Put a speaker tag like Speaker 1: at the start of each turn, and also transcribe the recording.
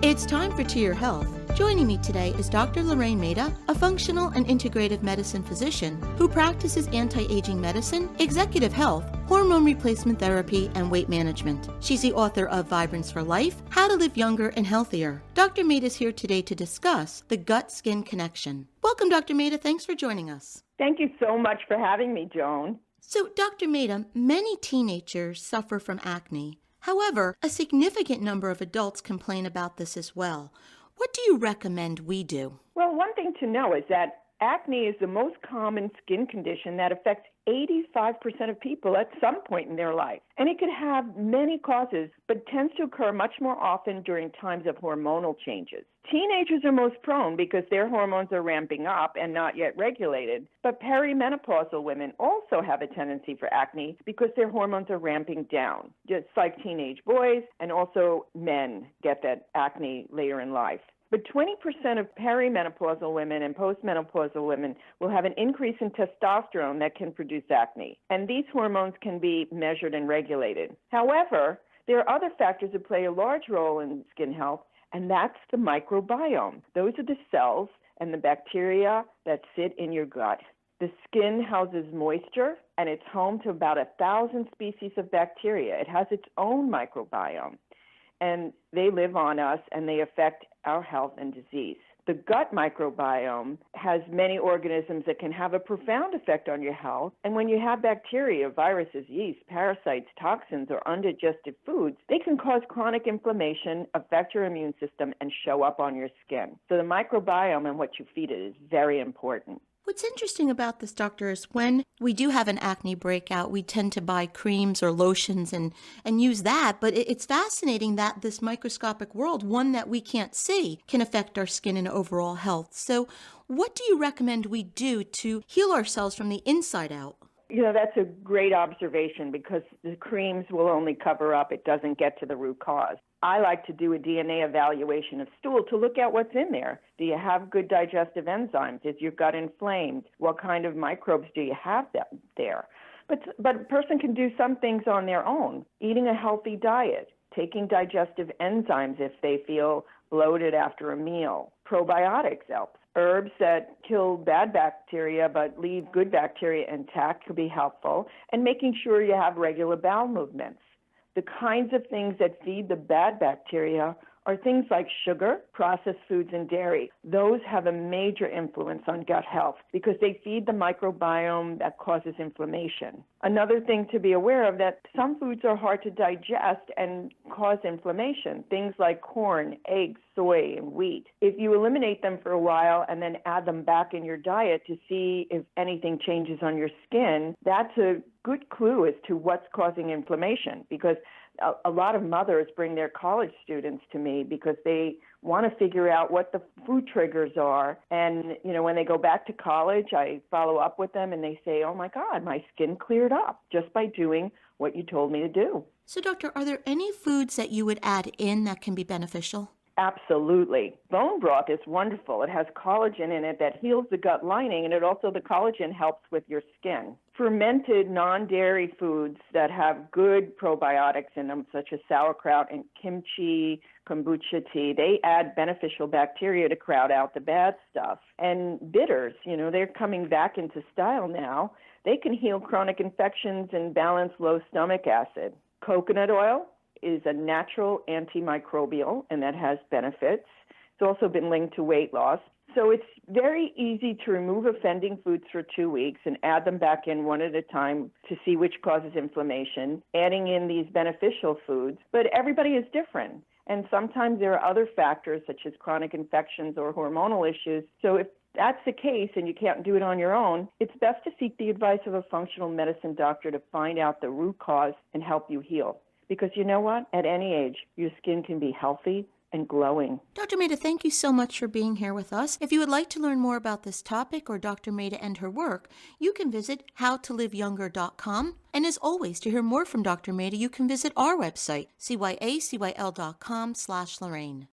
Speaker 1: It's time for To Your Health. Joining me today is Dr. Lorraine Maida, a functional and integrative medicine physician who practices anti-aging medicine, executive health, hormone replacement therapy, and weight management. She's the author of Vibrance for Life, How to Live Younger and Healthier. Dr. Maida is here today to discuss the gut-skin connection. Welcome, Dr. Maida. Thanks for joining us.
Speaker 2: Thank you so much for having me, Joan.
Speaker 1: So, Dr. Maida, many teenagers suffer from acne. However, a significant number of adults complain about this as well. What do you recommend we do?
Speaker 2: Well, one thing to know is that acne is the most common skin condition that affects 85% of people at some point in their life. And it can have many causes, but tends to occur much more often during times of hormonal changes. Teenagers are most prone because their hormones are ramping up and not yet regulated. But perimenopausal women also have a tendency for acne because their hormones are ramping down, just like teenage boys, and also men get that acne later in life. But 20% of perimenopausal women and postmenopausal women will have an increase in testosterone that can produce acne. And these hormones can be measured and regulated. However, there are other factors that play a large role in skin health, and that's the microbiome. Those are the cells and the bacteria that sit in your gut. The skin houses moisture, and it's home to about 1,000 species of bacteria. It has its own microbiome, and they live on us, and they affect our health and disease. The gut microbiome has many organisms that can have a profound effect on your health. And when you have bacteria, viruses, yeast, parasites, toxins, or undigested foods, they can cause chronic inflammation, affect your immune system, and show up on your skin. So the microbiome and what you feed it is very important.
Speaker 1: What's interesting about this, doctor, is when we do have an acne breakout, we tend to buy creams or lotions and use that. But it's fascinating that this microscopic world, one that we can't see, can affect our skin and overall health. So what do you recommend we do to heal ourselves from the inside out?
Speaker 2: You know, that's a great observation because the creams will only cover up. It doesn't get to the root cause. I like to do a DNA evaluation of stool to look at what's in there. Do you have good digestive enzymes? Is your gut inflamed? What kind of microbes do you have there? But a person can do some things on their own. Eating a healthy diet, taking digestive enzymes if they feel bloated after a meal. Probiotics help. Herbs that kill bad bacteria but leave good bacteria intact could be helpful, and making sure you have regular bowel movements. The kinds of things that feed the bad bacteria are things like sugar, processed foods, and dairy. Those have a major influence on gut health because they feed the microbiome that causes inflammation. Another thing to be aware of that some foods are hard to digest and cause inflammation, things like corn, eggs, soy, and wheat. If you eliminate them for a while and then add them back in your diet to see if anything changes on your skin, that's a good clue as to what's causing inflammation, because a lot of mothers bring their college students to me because they want to figure out what the food triggers are. And, you know, when they go back to college, I follow up with them and they say, oh my God, my skin cleared up just by doing what you told me to do.
Speaker 1: So, doctor, are there any foods that you would add in that can be beneficial?
Speaker 2: Absolutely. Bone broth is wonderful. It has collagen in it that heals the gut lining, and the collagen helps with your skin. Fermented non-dairy foods that have good probiotics in them, such as sauerkraut and kimchi, kombucha tea, they add beneficial bacteria to crowd out the bad stuff. And bitters, you know, they're coming back into style now. They can heal chronic infections and balance low stomach acid. Coconut oil is a natural antimicrobial, and that has benefits. It's also been linked to weight loss. So it's very easy to remove offending foods for 2 weeks and add them back in one at a time to see which causes inflammation, adding in these beneficial foods. But everybody is different. And sometimes there are other factors such as chronic infections or hormonal issues. So if that's the case and you can't do it on your own, it's best to seek the advice of a functional medicine doctor to find out the root cause and help you heal. Because you know what? At any age, your skin can be healthy and glowing.
Speaker 1: Dr. Maida, thank you so much for being here with us. If you would like to learn more about this topic or Dr. Maida and her work, you can visit howtoliveyounger.com. And as always, to hear more from Dr. Maida, you can visit our website, cyacyl.com/Lorraine.